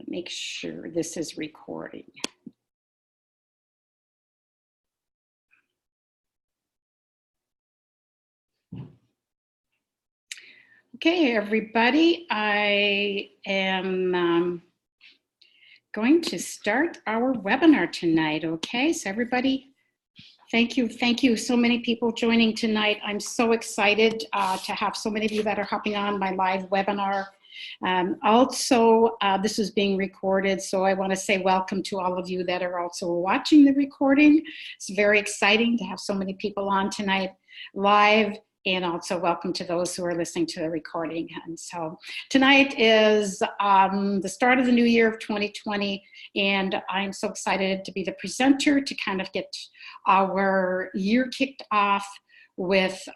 Make sure this is recording. Okay, everybody, I am going to start our webinar tonight, okay? So everybody, thank you so many people joining tonight. I'm so excited to have so many of you that are hopping on my live webinar. This is being recorded, so I want to say welcome to all of you that are also watching the recording. It's very exciting to have so many people on tonight live, and also welcome to those who are listening to the recording. And so tonight is the start of the new year of 2020, and I'm so excited to be the presenter to kind of get our year kicked off with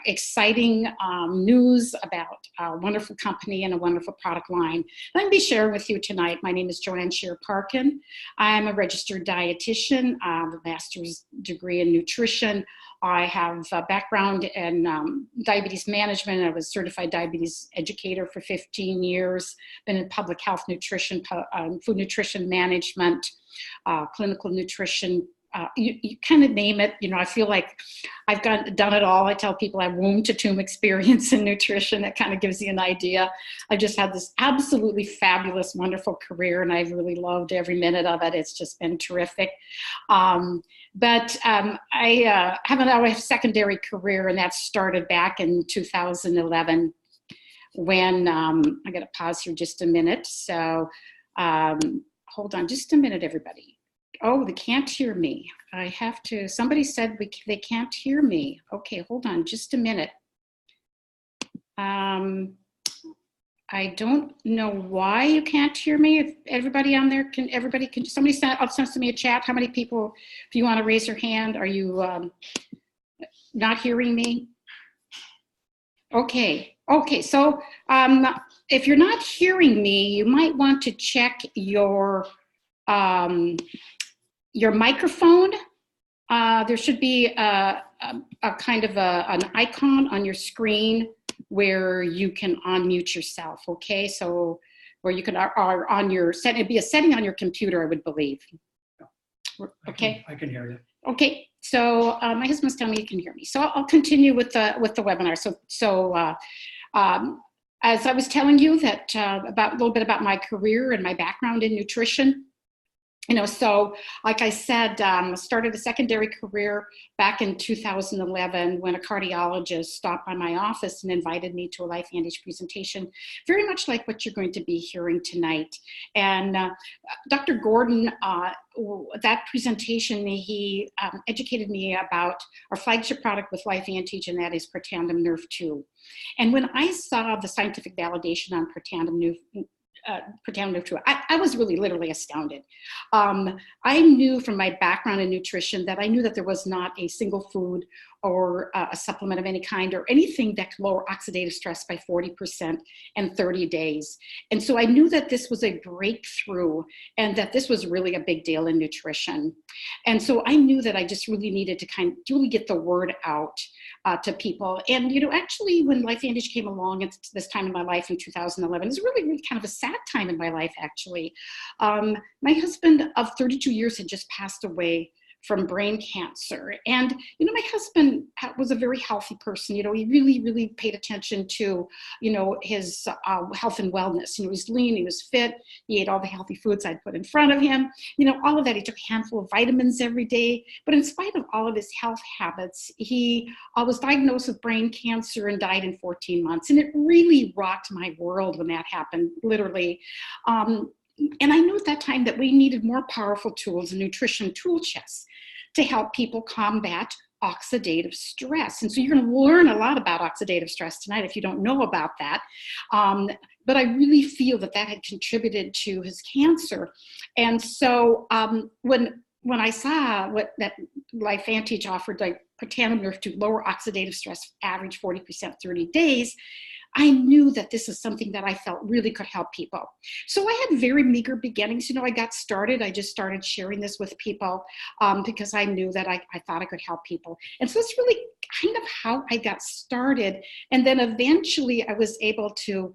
exciting news about a wonderful company and a wonderful product line that I'm going to be sharing with you tonight. My name is Joanne Shearer Parkin. I'm a registered dietitian, a master's degree in nutrition. I have a background in diabetes management. I was a certified diabetes educator for 15 years, been in public health nutrition, food nutrition management, clinical nutrition, you kind of name it. You know, I feel like I've done it all. I tell people I have womb to tomb experience in nutrition. That kind of gives you an idea. I just had this absolutely fabulous, wonderful career, and I've really loved every minute of it. It's just been terrific. I have a secondary career, and that started back in 2011 when, I got to pause here just a minute. So hold on just a minute, everybody. Oh, they can't hear me. I have to, somebody said they can't hear me. Okay, hold on just a minute. I don't know why you can't hear me. If everybody on there somebody send me a chat. How many people, if you want to raise your hand, are you not hearing me? Okay, so if you're not hearing me, you might want to check your microphone. There should be a kind of an icon on your screen where you can unmute yourself, okay? So where you can, or on your, it'd be a setting on your computer, I would believe. Okay? I can hear you. Okay, so my husband's telling me he can hear me. So I'll continue with the webinar. As I was telling you that about a little bit about my career and my background in nutrition, you know, so like I said, started a secondary career back in 2011 when a cardiologist stopped by my office and invited me to a Life Antage presentation, very much like what you're going to be hearing tonight. And Dr. Gordon, that presentation, he educated me about our flagship product with Life Antage, and that is Protandim Nerve 2. And when I saw the scientific validation on Protandim Nerve 2, I was really literally astounded. I knew from my background in nutrition that I knew that there was not a single food or a supplement of any kind or anything that could lower oxidative stress by 40% in 30 days. And so I knew that this was a breakthrough and that this was really a big deal in nutrition. And so I knew that I just really needed to kind of really get the word out to people. And, you know, actually when Life Antage came along at this time in my life in 2011, it was really, really kind of a sad time in my life, actually. My husband of 32 years had just passed away from brain cancer. And, you know, my husband was a very healthy person. You know, he really, really paid attention to, you know, his health and wellness. You know, he was lean, he was fit, he ate all the healthy foods I'd put in front of him. You know, all of that. He took a handful of vitamins every day. But in spite of all of his health habits, he was diagnosed with brain cancer and died in 14 months. And it really rocked my world when that happened, literally. And I knew at that time that we needed more powerful tools, a nutrition tool chest, to help people combat oxidative stress. And so you're going to learn a lot about oxidative stress tonight if you don't know about that. But I really feel that that had contributed to his cancer. And so when I saw what that Life Antage offered, like Protandim Nerve to lower oxidative stress, average 40% 30 days, I knew that this is something that I felt really could help people. So I had very meager beginnings. You know, I got started. I just started sharing this with people because I knew that I thought I could help people. And so it's really kind of how I got started. And then eventually I was able to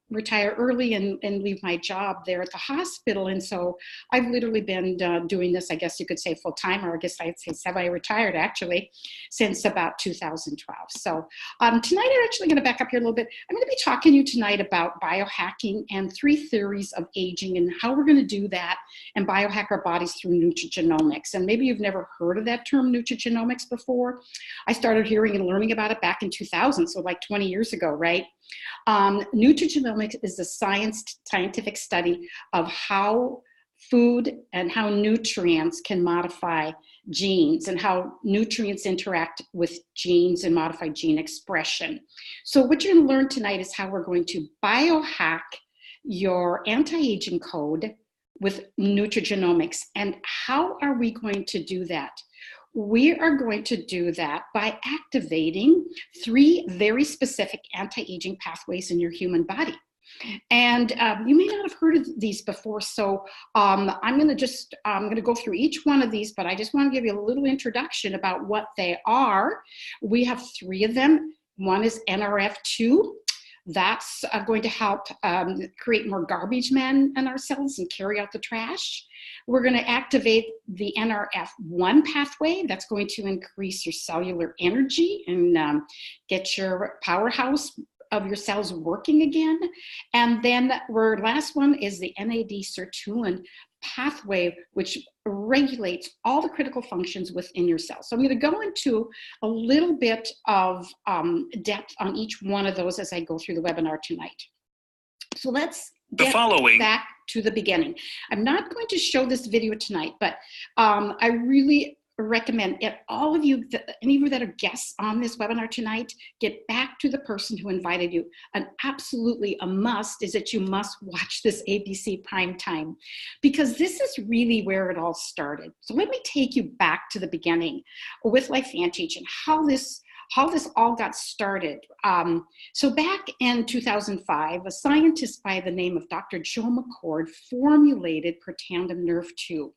retire early and leave my job there at the hospital. And so I've literally been doing this, I guess you could say full time, or I guess I'd say semi-retired actually, since about 2012. So tonight I'm actually going to back up here a little bit. I'm going to be talking to you tonight about biohacking and 3 theories of aging and how we're going to do that and biohack our bodies through nutrigenomics. And maybe you've never heard of that term nutrigenomics before. I started hearing and learning about it back in 2000, so like 20 years ago, right? Nutrigenomics is a scientific study of how food and how nutrients can modify genes and how nutrients interact with genes and modify gene expression. So what you're going to learn tonight is how we're going to biohack your anti-aging code with nutrigenomics. And how are we going to do that? We are going to do that by activating 3 very specific anti-aging pathways in your human body. And you may not have heard of these before, so I'm going to go through each one of these, but I just want to give you a little introduction about what they are. We have 3 of them. One is NRF2. That's going to help create more garbage men in our cells and carry out the trash. We're going to activate the NRF1 pathway. That's going to increase your cellular energy and get your powerhouse of your cells working again. And then our last one is the NAD sirtuin pathway, which regulates all the critical functions within your cells. So I'm going to go into a little bit of depth on each one of those as I go through the webinar tonight. So let's get back to the beginning. I'm not going to show this video tonight, but I really recommend all of you, any of you that are guests on this webinar tonight, get back to the person who invited you. And absolutely a must is that you must watch this ABC primetime, because this is really where it all started. So let me take you back to the beginning with Life Anti-Aging, how this all got started. So back in 2005, a scientist by the name of Dr. Joe McCord formulated Protandim Nerve 2.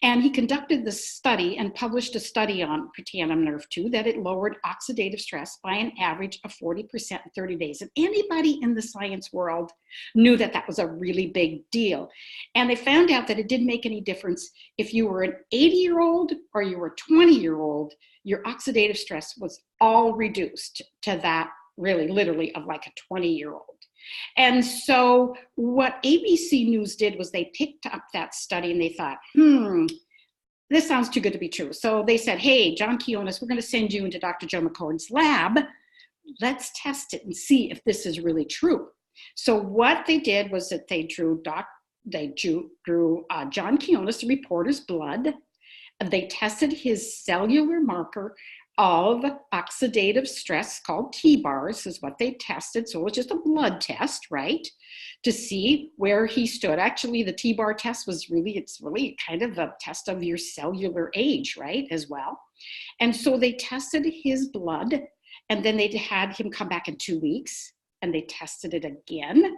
And he conducted the study and published a study on Protandim Nerve 2 that it lowered oxidative stress by an average of 40% in 30 days. And anybody in the science world knew that that was a really big deal. And they found out that it didn't make any difference if you were an 80-year-old or you were a 20-year-old, your oxidative stress was all reduced to that really literally of like a 20-year-old. And so what ABC News did was they picked up that study and they thought, this sounds too good to be true. So they said, hey, John Quiones, we're going to send you into Dr. Joe McCord's lab. Let's test it and see if this is really true. So what they did was that they drew John Quiones, the reporter's blood. They tested his cellular marker of oxidative stress called T-bars is what they tested. So it was just a blood test, right? To see where he stood. Actually, the T-bar test was it's really kind of a test of your cellular age, right, as well. And so they tested his blood, and then they had him come back in 2 weeks, and they tested it again.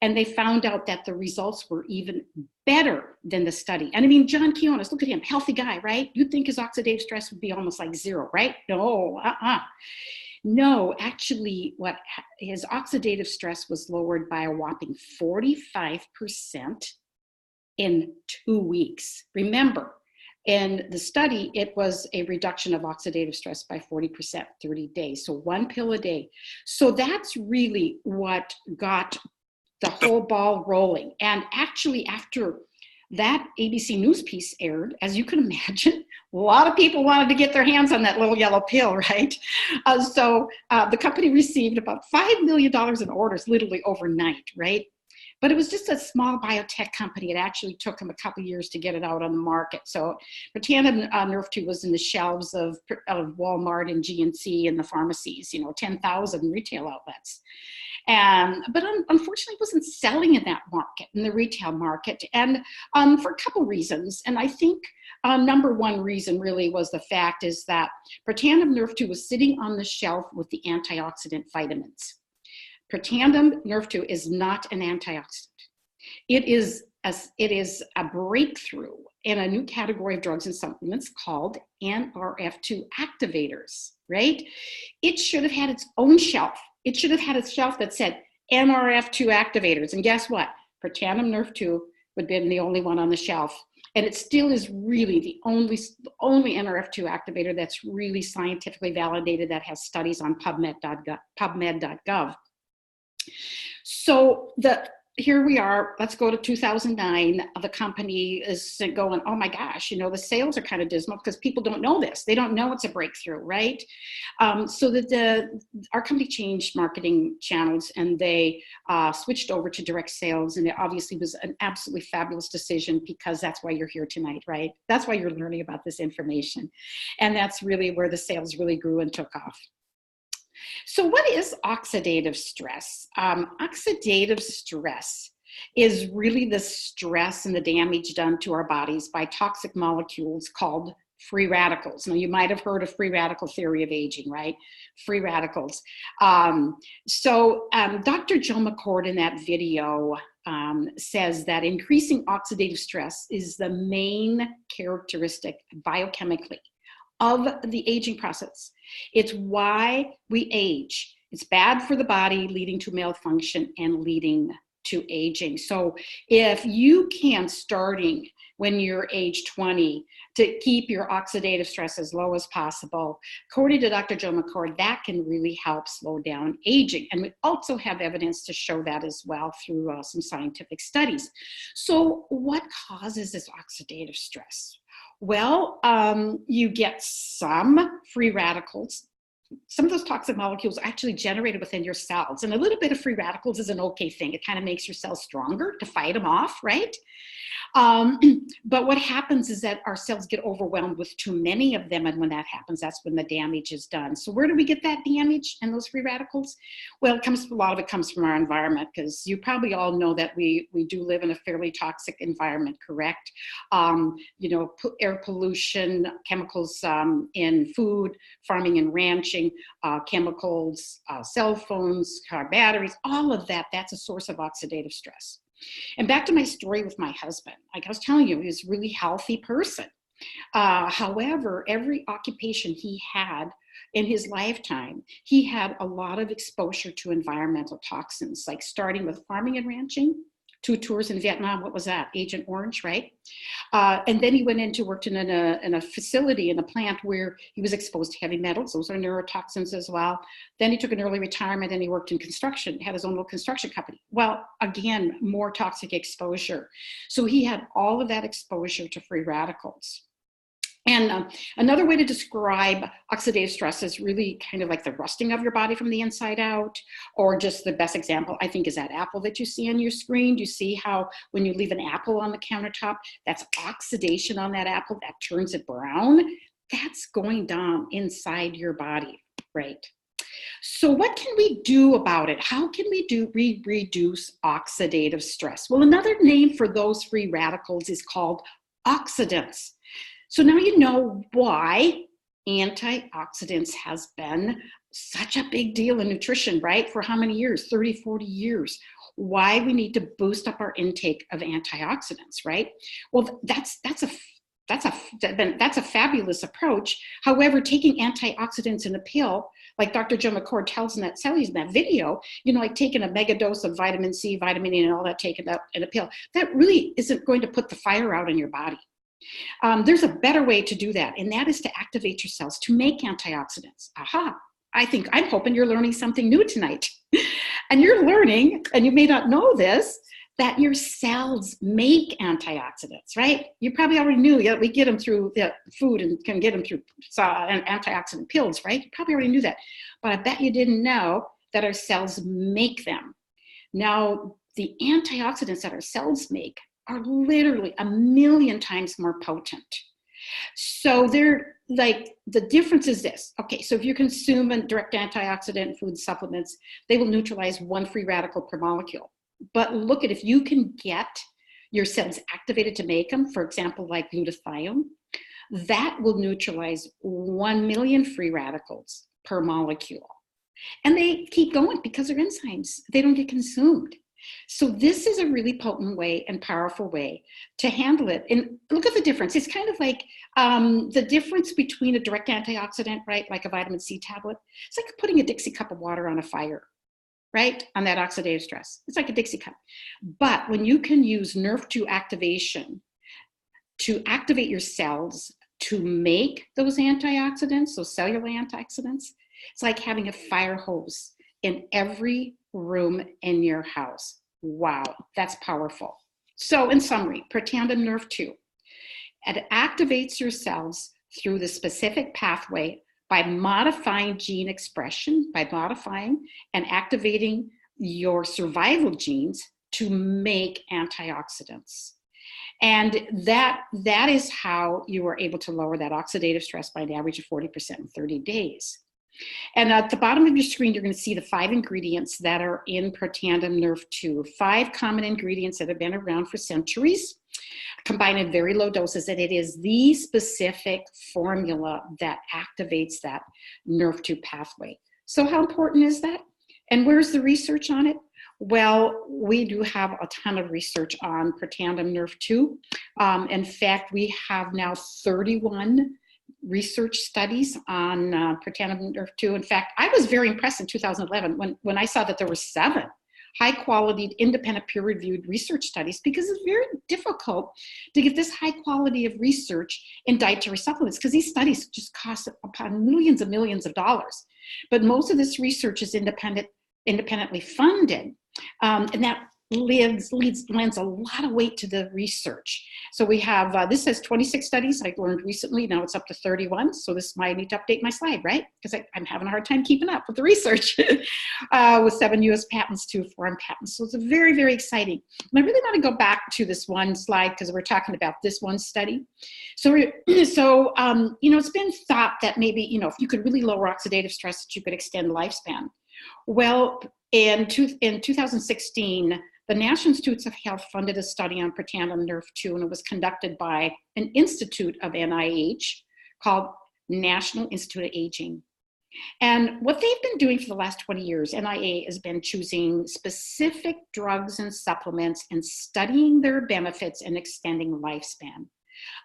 And they found out that the results were even better than the study. And I mean, John Quiones, look at him, healthy guy, right? You'd think his oxidative stress would be almost like 0, right? No, No, actually, his oxidative stress was lowered by a whopping 45% in 2 weeks. Remember, in the study, it was a reduction of oxidative stress by 40% 30 days. So 1 pill a day. So that's really what got the whole ball rolling. And actually, after that ABC News piece aired, as you can imagine, a lot of people wanted to get their hands on that little yellow pill, right? So the company received about $5 million in orders literally overnight, right? But it was just a small biotech company. It actually took them a couple of years to get it out on the market. So Protandim Nerve 2 was in the shelves of Walmart and GNC and the pharmacies, 10,000 retail outlets. But unfortunately, it wasn't selling in that market, in the retail market, and for a couple reasons. And I think number one reason really was the fact is that Protandim Nerve 2 was sitting on the shelf with the antioxidant vitamins. Protandim Nerve 2 is not an antioxidant. It is a breakthrough in a new category of drugs and supplements called NRF2 activators, right? It should have had its own shelf. It should have had a shelf that said NRF2 activators. And guess what? Protandim Nerf2 would have been the only one on the shelf. And it still is really the only NRF2 activator that's really scientifically validated, that has studies on PubMed.gov. So here we are, let's go to 2009. The company is going, oh my gosh, the sales are kind of dismal because people don't know this. They don't know it's a breakthrough, right? So that our company changed marketing channels, and they switched over to direct sales. And it obviously was an absolutely fabulous decision, because that's why you're here tonight, right? That's why you're learning about this information. And that's really where the sales really grew and took off. So what is oxidative stress? Oxidative stress is really the stress and the damage done to our bodies by toxic molecules called free radicals. Now, you might have heard of free radical theory of aging, right? Free radicals. Dr. Joe McCord in that video says that increasing oxidative stress is the main characteristic biochemically of the aging process. It's why we age. It's bad for the body, leading to malfunction and leading to aging. So if you can, starting when you're age 20, to keep your oxidative stress as low as possible, according to Dr. Joe McCord, that can really help slow down aging. And we also have evidence to show that as well through some scientific studies. So what causes this oxidative stress? Well, you get some free radicals. Some of those toxic molecules are actually generated within your cells. And a little bit of free radicals is an okay thing. It kind of makes your cells stronger to fight them off, right? But what happens is that our cells get overwhelmed with too many of them. And when that happens, that's when the damage is done. So where do we get that damage and those free radicals? Well, a lot of it comes from our environment, because you probably all know that we do live in a fairly toxic environment, correct? Air pollution, chemicals in food, farming and ranching, chemicals, cell phones, car batteries, all of that, that's a source of oxidative stress. And back to my story with my husband, like I was telling you, he was a really healthy person. However, every occupation he had in his lifetime, he had a lot of exposure to environmental toxins, like starting with farming and ranching, 2 tours in Vietnam. What was that? Agent Orange, right? And then he worked in a facility, in a plant where he was exposed to heavy metals. Those are neurotoxins as well. Then he took an early retirement and he worked in construction, had his own little construction company. Well, again, more toxic exposure. So he had all of that exposure to free radicals. And another way to describe oxidative stress is really kind of like the rusting of your body from the inside out, or just the best example, I think, is that apple that you see on your screen. Do you see how when you leave an apple on the countertop, that's oxidation on that apple that turns it brown? That's going down inside your body, right? So what can we do about it? How can we reduce oxidative stress? Well, another name for those free radicals is called oxidants. So now you know why antioxidants has been such a big deal in nutrition, right? For how many years? 30, 40 years. Why we need to boost up our intake of antioxidants, right? Well, that's a fabulous approach. However, taking antioxidants in a pill, like Dr. Joe McCord tells in that video, like taking a mega dose of vitamin C, vitamin E, and all that taken up in a pill, that really isn't going to put the fire out in your body. There's a better way to do that, and that is to activate your cells to make antioxidants. Aha! I'm hoping you're learning something new tonight. And you're learning, and you may not know this, that your cells make antioxidants, right? You probably already knew that we get them through the food and can get them through antioxidant pills, right? You probably already knew that. But I bet you didn't know that our cells make them. Now, the antioxidants that our cells make are literally 1,000,000 times more potent. So they're like, the difference is this. Okay, so if you consume a direct antioxidant food supplements, they will neutralize 1 free radical per molecule. But look at, if you can get your cells activated to make them, for example, like glutathione, that will neutralize 1,000,000 free radicals per molecule. And they keep going because they're enzymes. They don't get consumed. So this is a really potent way and powerful way to handle it. And look at the difference. It's kind of like the difference between a direct antioxidant, right, like a vitamin C tablet. It's like putting a Dixie cup of water on a fire. right, on that oxidative stress. It's like a Dixie cup. But when you can use NRF2 activation to activate your cells to make those antioxidants, those cellular antioxidants, it's like having a fire hose in every room in your house. Wow, that's powerful. So in summary, Protandim NRF2, it activates your cells through the specific pathway by modifying gene expression, by modifying and activating your survival genes to make antioxidants. And that is how you were able to lower that oxidative stress by an average of 40% in 30 days. And at the bottom of your screen, you're going to see the 5 ingredients that are in Protandim NRF2, 5 common ingredients that have been around for centuries, combined in very low doses, and it is the specific formula that activates that NRF2 pathway. So how important is that? And where's the research on it? Well, we do have a ton of research on Protandim NRF2. In fact, we have now 31 research studies on Protandim NRF2. In fact, I was very impressed in 2011 when I saw that there were 7 high-quality, independent, peer-reviewed research studies, because it's very difficult to get this high quality of research in dietary supplements, because these studies just cost upon millions and millions of dollars. But most of this research is independently funded, and that lends a lot of weight to the research. So we have, this has 26 studies I learned recently, now it's up to 31, so this might need to update my slide, right? Because I'm having a hard time keeping up with the research with 7 US patents, 2 foreign patents. So it's very, very exciting. And I really want to go back to this one slide because we're talking about this one study. So, it's been thought that maybe, if you could really lower oxidative stress, that you could extend lifespan. Well, in 2016, the National Institutes of Health funded a study on Protandim NRF2, and it was conducted by an institute of NIH called National Institute of Aging. And what they've been doing for the last 20 years, NIA has been choosing specific drugs and supplements and studying their benefits and extending lifespan.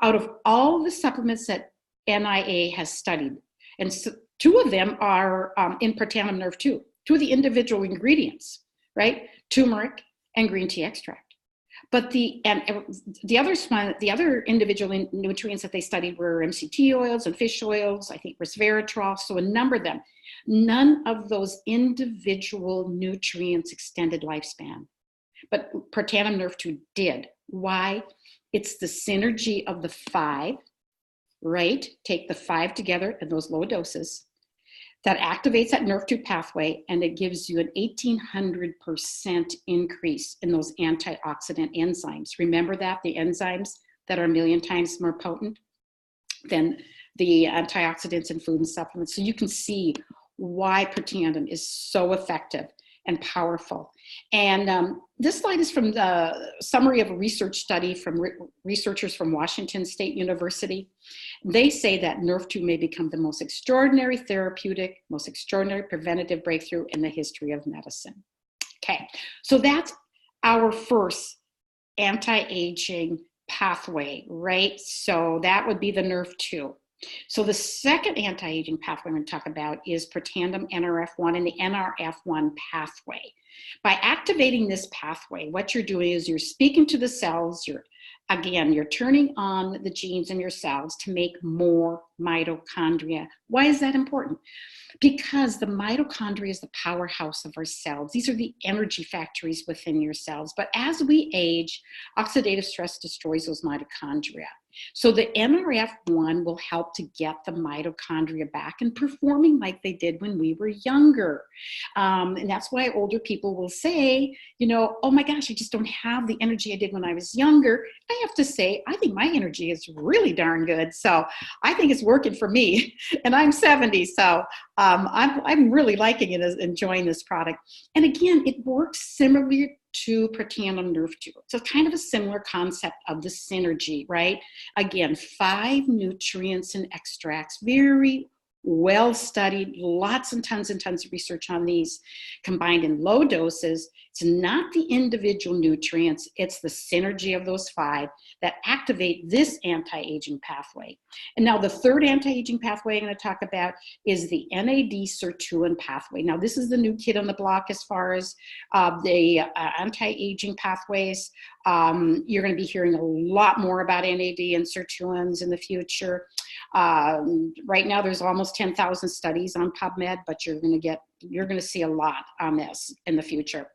Out of all the supplements that NIA has studied, and so 2 of them are in Protandim NRF2, 2 of the individual ingredients, right? Turmeric and green tea extract. But the other individual nutrients that they studied were MCT oils and fish oils, I think resveratrol, so a number of them. None of those individual nutrients extended lifespan, but Protandim NRF2 did. Why? It's the synergy of the 5, right? Take the 5 together in those low doses, that activates that NRF2 pathway, and it gives you an 1,800% increase in those antioxidant enzymes. Remember that, the enzymes that are 1,000,000 times more potent than the antioxidants in food and supplements. So you can see why Protandim is so effective and powerful. And this slide is from the summary of a research study from researchers from Washington State University. They say that NRF2 may become the most extraordinary therapeutic, most extraordinary preventative breakthrough in the history of medicine. Okay, so that's our first anti-aging pathway, right? So that would be the NRF2. So the second anti-aging pathway I'm going to talk about is Protandim NRF1 and the NRF1 pathway. By activating this pathway, what you're doing is you're speaking to the cells, you're turning on the genes in your cells to make more mitochondria. Why is that important? Because the mitochondria is the powerhouse of our cells. These are the energy factories within your cells. But as we age, oxidative stress destroys those mitochondria. So the NRF1 will help to get the mitochondria back and performing like they did when we were younger. And that's why older people will say, oh my gosh, I just don't have the energy I did when I was younger. I have to say, I think my energy is really darn good. So I think it's working for me. And I'm 70, so I'm really liking it, enjoying this product. And again, it works similarly to Protandim NRF2. So kind of a similar concept of the synergy, right? Again, 5 nutrients and extracts, very well studied, lots and tons of research on these, combined in low doses, It's not the individual nutrients, it's the synergy of those 5 that activate this anti-aging pathway. And now the third anti-aging pathway I'm going to talk about is the NAD sirtuin pathway. Now this is the new kid on the block as far as the anti-aging pathways. You're going to be hearing a lot more about NAD and sirtuins in the future. Right now there's almost 10,000 studies on PubMed, but you're going to see a lot on this in the future.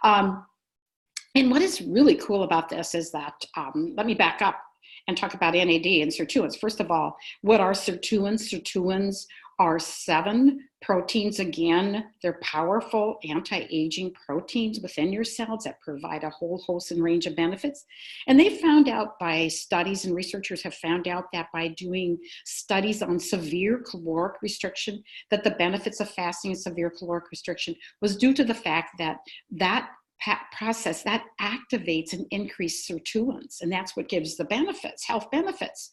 And what is really cool about this is that, let me back up and talk about NAD and sirtuins. First of all, what are sirtuins? Sirtuins are 7 proteins. Again, they're powerful anti-aging proteins within your cells that provide a whole host and range of benefits. And they found out by studies, and researchers have found out that by doing studies on severe caloric restriction, that the benefits of fasting and severe caloric restriction was due to the fact that that process that activates and increases sirtuins, and that's what gives the benefits, health benefits.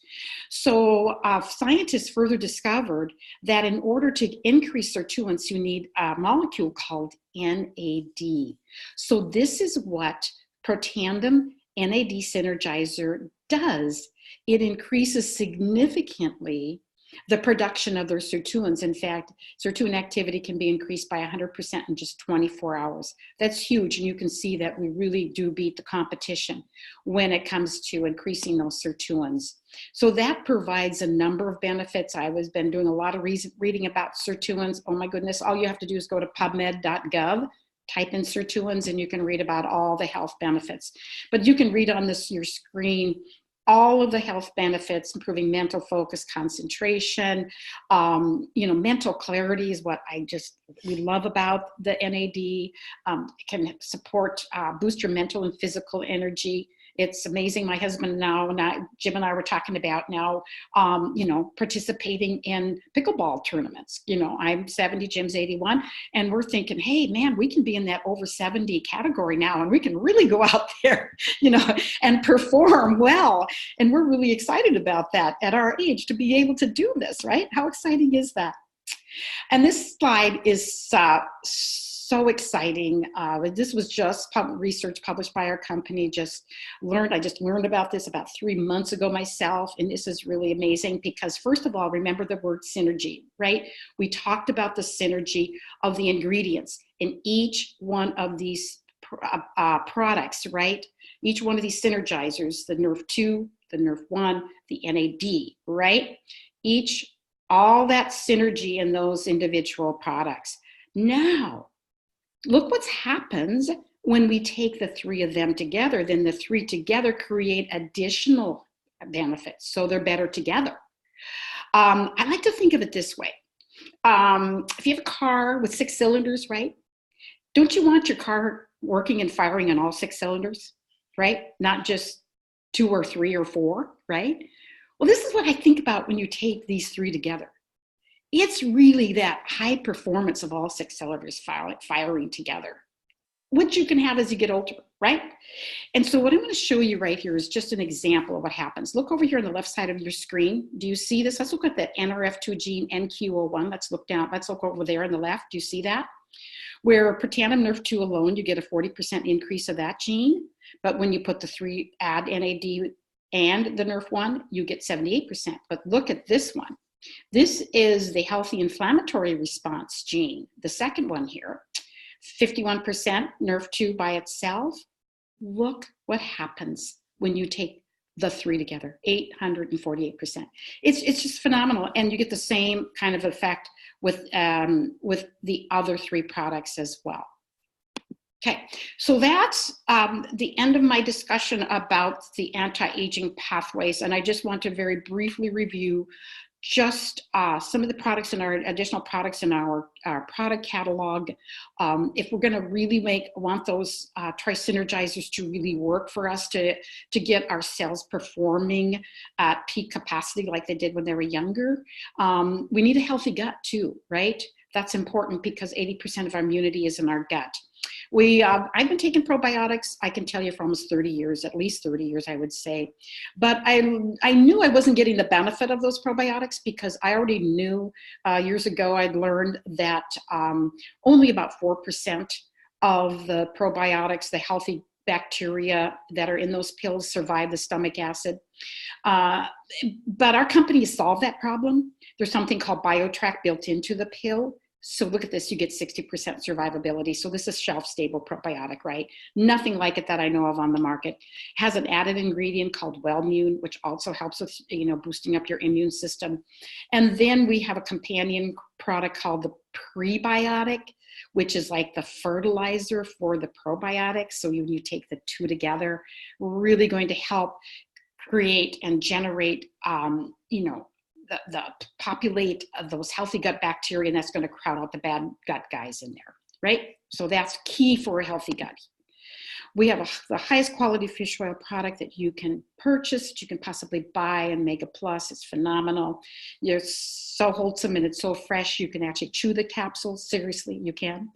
So scientists further discovered that in order to increase sirtuins, you need a molecule called NAD. So this is what Protandim NAD Synergizer does. It increases significantly the production of their sirtuins. In fact, sirtuin activity can be increased by 100% in just 24 hours. That's huge, and you can see that we really do beat the competition when it comes to increasing those sirtuins. So that provides a number of benefits. I was been doing a lot of reading about sirtuins. Oh my goodness, all you have to do is go to PubMed.gov, type in sirtuins, and you can read about all the health benefits. But you can read on your screen all of the health benefits, improving mental focus, concentration, mental clarity is what we love about the NAD. It can support, boost your mental and physical energy. It's amazing. My husband Jim and I were talking about now, participating in pickleball tournaments. I'm 70, Jim's 81, and we're thinking, hey, man, we can be in that over 70 category now, and we can really go out there, and perform well. And we're really excited about that at our age to be able to do this, right? How exciting is that? And this slide is so exciting. This was just research published by our company. I just learned about this about 3 months ago myself, and this is really amazing because, first of all, remember the word synergy, right? We talked about the synergy of the ingredients in each one of these products, right? Each one of these synergizers, the NRF2, the NRF1, the NAD, right? All that synergy in those individual products. Now, look what happens when we take the 3 of them together. Then the 3 together create additional benefits, so they're better together. I like to think of it this way. If you have a car with 6 cylinders, right? Don't you want your car working and firing on all 6 cylinders, right? Not just 2 or 3 or 4, right? Well, this is what I think about when you take these 3 together. It's really that high performance of all 6 cylinders firing together, which you can have as you get older, right? And so what I'm going to show you right here is just an example of what happens. Look over here on the left side of your screen. Do you see this? Let's look at the NRF2 gene, NQ01. Let's look down. Let's look over there on the left. Do you see that? Where Protandim NRF2 alone, you get a 40% increase of that gene. But when you put the 3, add NAD and the NRF1, you get 78%. But look at this one. This is the healthy inflammatory response gene, the second one here. 51% NRF2 by itself. Look what happens when you take the 3 together, 848%. It's just phenomenal, and you get the same kind of effect with the other 3 products as well. Okay, so that's the end of my discussion about the anti-aging pathways, and I just want to very briefly review just some of the products in our additional products in our product catalog. If we're going to really want those tri-synergizers to really work for us to get our cells performing at peak capacity like they did when they were younger, we need a healthy gut too, right? That's important because 80% of our immunity is in our gut. I've been taking probiotics, I can tell you, for almost 30 years, at least 30 years, I would say. But I knew I wasn't getting the benefit of those probiotics because I already knew years ago I'd learned that only about 4% of the probiotics, the healthy bacteria that are in those pills survive the stomach acid. But our company has solved that problem. There's something called BioTrack built into the pill. So look at this, you get 60% survivability. So this is shelf-stable probiotic, right? Nothing like it that I know of on the market. Has an added ingredient called Wellmune, which also helps with, boosting up your immune system. And then we have a companion product called the prebiotic, which is like the fertilizer for the probiotics. So you take the two together, really going to help create and generate, the populate those healthy gut bacteria, and that's going to crowd out the bad gut guys in there, right? So that's key for a healthy gut. We have the highest quality fish oil product that you can purchase, that you can possibly buy, and Mega Plus. It's phenomenal. It's so wholesome and it's so fresh. You can actually chew the capsules. Seriously, you can.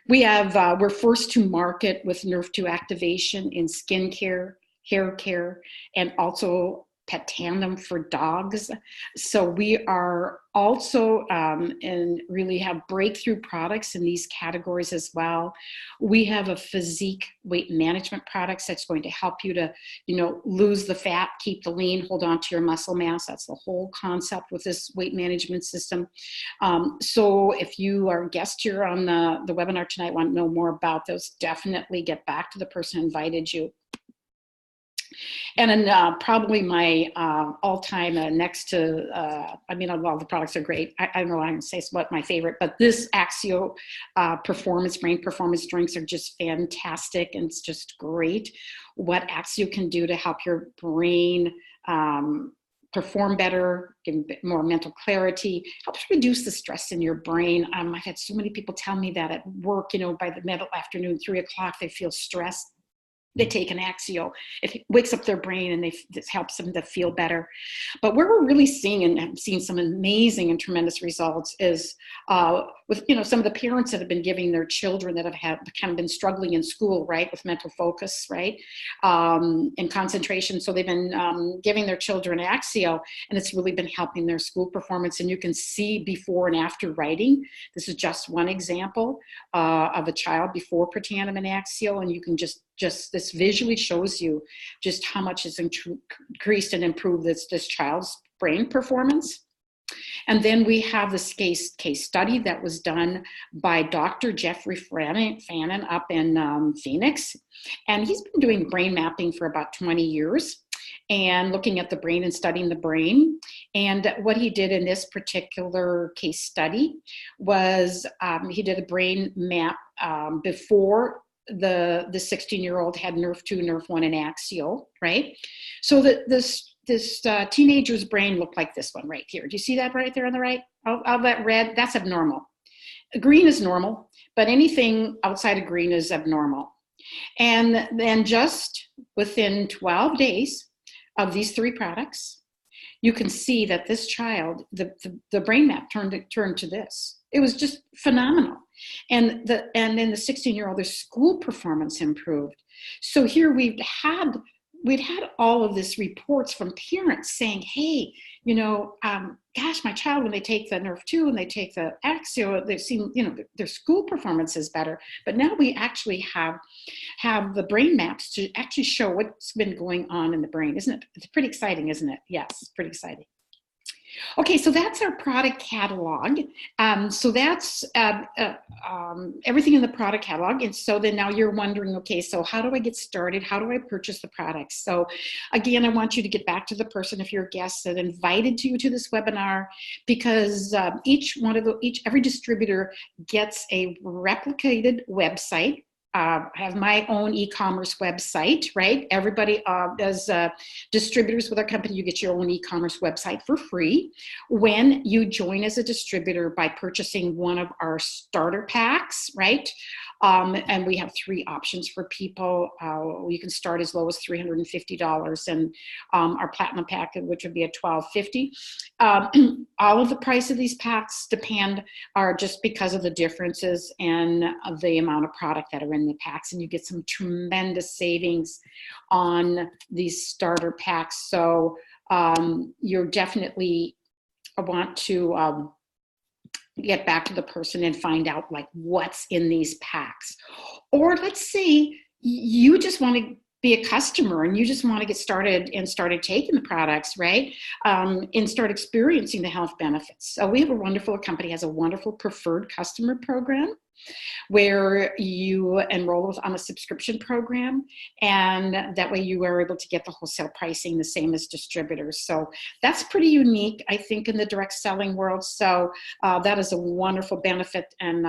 We're first to market with Nerve 2 activation in skincare, hair care, and also pet tandem for dogs. So we are also and really have breakthrough products in these categories as well. We have a physique weight management products that's going to help you to, lose the fat, keep the lean, hold on to your muscle mass. That's the whole concept with this weight management system. So if you are a guest here on the webinar tonight, want to know more about those, definitely get back to the person who invited you. And then probably my all-time next to, all the products are great. I don't know, I can say what my favorite, but this Axio brain performance drinks are just fantastic, and it's just great what Axio can do to help your brain perform better, give a bit more mental clarity, helps reduce the stress in your brain. I've had so many people tell me that at work, by the middle afternoon, 3 o'clock, they feel stressed. They take an Axio. It wakes up their brain and this helps them to feel better. But where we're really seeing and have seen some amazing and tremendous results is with some of the parents that have been giving their children that have kind of been struggling in school, right, with mental focus, right, and concentration. So they've been giving their children Axio, and it's really been helping their school performance. And you can see before and after writing. This is just one example of a child before Protandim and Axio, and you can just this visually shows you just how much has increased and improved this child's brain performance. And then we have this case study that was done by Dr. Jeffrey Fannin up in Phoenix. And he's been doing brain mapping for about 20 years and looking at the brain and studying the brain. And what he did in this particular case study was he did a brain map before the 16-year-old had Nerve 2, Nerve 1, and Axio, right? So this teenager's brain looked like this one right here. Do you see that right there on the right? All that red, that's abnormal. Green is normal, but anything outside of green is abnormal. And then just within 12 days of these 3 products, you can see that this child, the brain map turned to this. It was just phenomenal. And then the 16-year-old, their school performance improved. So here we'd had all of this reports from parents saying, hey, gosh, my child, when they take the Nerve 2 and they take the Axio, they've seen, their school performance is better. But now we actually have the brain maps to actually show what's been going on in the brain. Isn't it? It's pretty exciting, isn't it? Yes, pretty exciting. Okay, so that's our product catalog. So that's everything in the product catalog. And so then now you're wondering, okay, so how do I get started? How do I purchase the products? So again, I want you to get back to the person, if you're a guest, that invited you to this webinar, because every distributor gets a replicated website. I have my own e-commerce website, right? Everybody does distributors with our company. You get your own e-commerce website for free when you join as a distributor by purchasing one of our starter packs, right? And we have 3 options for people. You can start as low as $350, and our platinum pack, which would be at $1,250. All of the price of these packs are just because of the differences and the amount of product that are in the packs, and you get some tremendous savings on these starter packs. So you're definitely want to get back to the person and find out like what's in these packs. Or let's say you just want to be a customer and you just want to get started and started taking the products, right? And start experiencing the health benefits. So we have a wonderful company, has a wonderful preferred customer program where you enroll on a subscription program, and that way you are able to get the wholesale pricing the same as distributors. So that's pretty unique, I think, in the direct selling world. So that is a wonderful benefit, and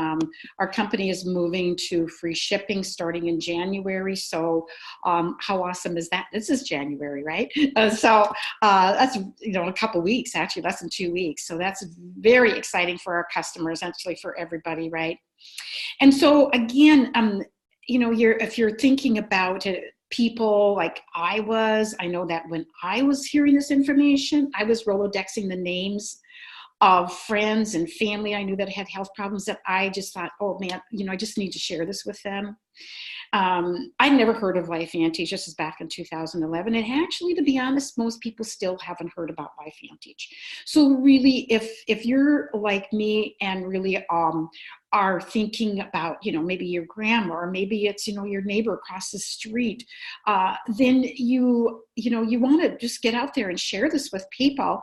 our company is moving to free shipping starting in January. So how awesome is that? This is January, right? So that's, you know, a couple weeks, actually less than 2 weeks. So that's very exciting for our customers, actually for everybody, right? And so again, you know, if you're thinking about people like I know that when I was hearing this information, I was Rolodexing the names of friends and family I knew that had health problems that I just thought, oh man, you know, I just need to share this with them. I'd never heard of LifeVantage. This is back in 2011. And actually, to be honest, most people still haven't heard about LifeVantage. So really, if you're like me and really are thinking about, you know, maybe your grandma, or maybe it's, you know, your neighbor across the street, then you want to just get out there and share this with people,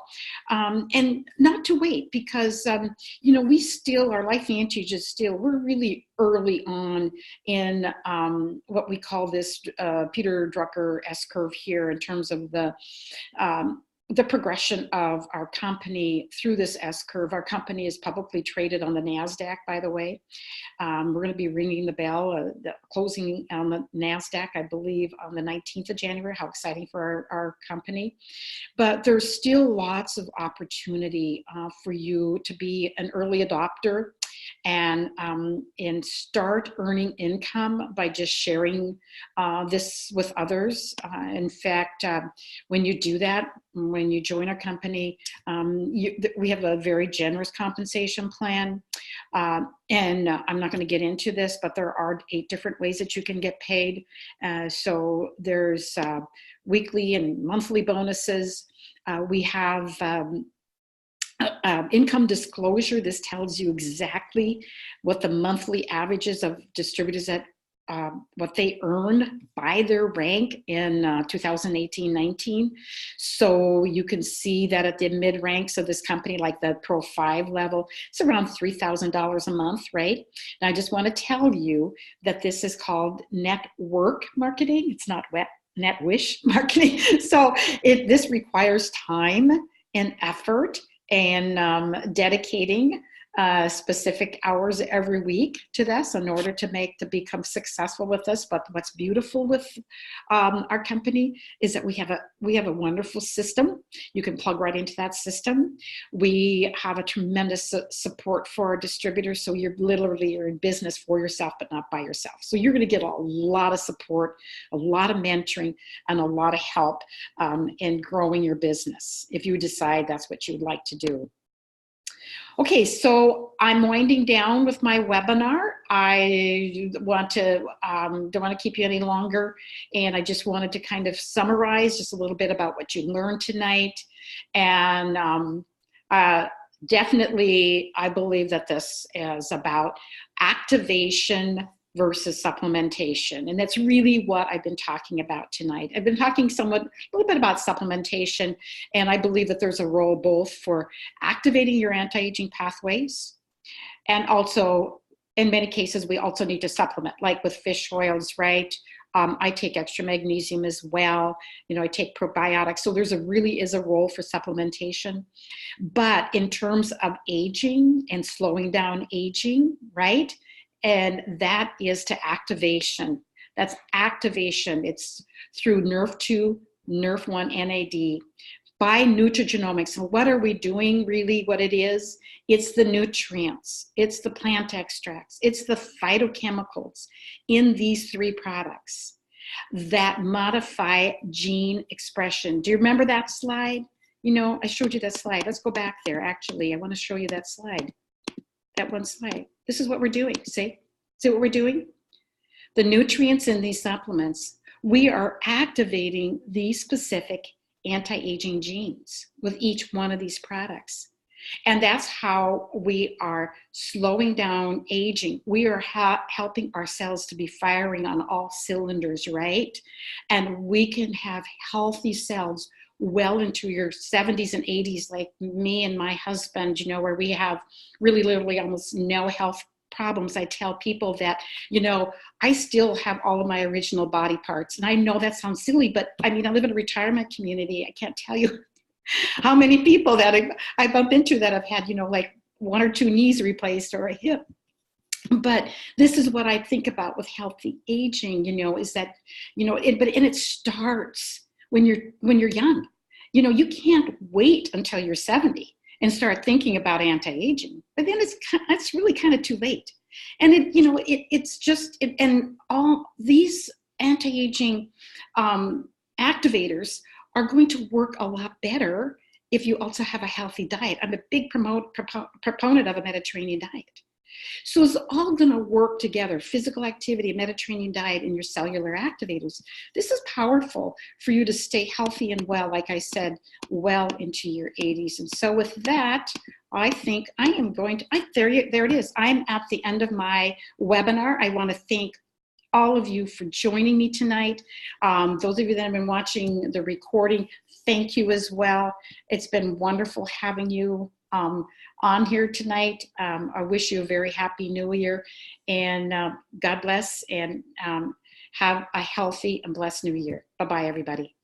and not to wait, because, you know, our LifeVantage is still, we're really early on in what we call this Peter Drucker S-curve here in terms of the progression of our company through this S-curve. Our company is publicly traded on the NASDAQ, by the way. We're going to be ringing the bell, the closing on the NASDAQ, I believe, on the 19th of January. How exciting for our company. But there's still lots of opportunity for you to be an early adopter and start earning income by just sharing this with others. In fact, when you do that, when you join our company, we have a very generous compensation plan. And I'm not going to get into this, but there are 8 different ways that you can get paid. So there's weekly and monthly bonuses. We have income disclosure. This tells you exactly what the monthly averages of distributors that what they earned by their rank in 2018-19. So you can see that at the mid ranks of this company, like the Pro 5 level, it's around $3,000 a month, right? And I just want to tell you that this is called network marketing. It's not net wish marketing. So this requires time and effort and dedicating specific hours every week to this in order to become successful with this. But what's beautiful with our company is that we have a wonderful system. You can plug right into that system. We have a tremendous support for our distributors. So you're in business for yourself, but not by yourself. So you're going to get a lot of support, a lot of mentoring, and a lot of help in growing your business if you decide that's what you'd like to do. Okay, so I'm winding down with my webinar. I don't want to keep you any longer, and I just wanted to kind of summarize just a little bit about what you learned tonight. And definitely, I believe that this is about activation versus supplementation. And that's really what I've been talking about tonight. I've been talking a little bit about supplementation, and I believe that there's a role both for activating your anti-aging pathways, and also, in many cases, we also need to supplement, like with fish oils, right? I take extra magnesium as well. You know, I take probiotics. So really is a role for supplementation. But in terms of aging and slowing down aging, right? And that is to activation. That's activation. It's through NRF2, NRF1, NAD by Nutrigenomics. So what are we doing really? What it is? It's the nutrients. It's the plant extracts. It's the phytochemicals in these 3 products that modify gene expression. Do you remember that slide? You know, I showed you that slide. Let's go back there. Actually, I want to show you that slide. That one slide. This is what we're doing. See what we're doing? The nutrients in these supplements, we are activating these specific anti-aging genes with each one of these products. And that's how we are slowing down aging. We are helping our cells to be firing on all cylinders, right? And we can have healthy cells well into your 70s and 80s, like me and my husband, you know, where we have really literally almost no health problems. I tell people that, you know, I still have all of my original body parts. And I know that sounds silly, but I mean, I live in a retirement community. I can't tell you how many people that I bump into that have had, you know, like 1 or 2 knees replaced or a hip. But this is what I think about with healthy aging, you know, is that, you know, it starts when you're young. You know, you can't wait until you're 70 and start thinking about anti-aging, but then it's really kind of too late. And and all these anti-aging activators are going to work a lot better if you also have a healthy diet. I'm a big proponent of a Mediterranean diet. So it's all going to work together: physical activity, Mediterranean diet, and your cellular activators. This is powerful for you to stay healthy and well, like I said, well into your 80s. And so with that, I think I am going to, there it is. I'm at the end of my webinar. I want to thank all of you for joining me tonight. Those of you that have been watching the recording, thank you as well. It's been wonderful having you on here tonight. I wish you a very happy new year, and God bless, and have a healthy and blessed new year. Bye-bye, everybody.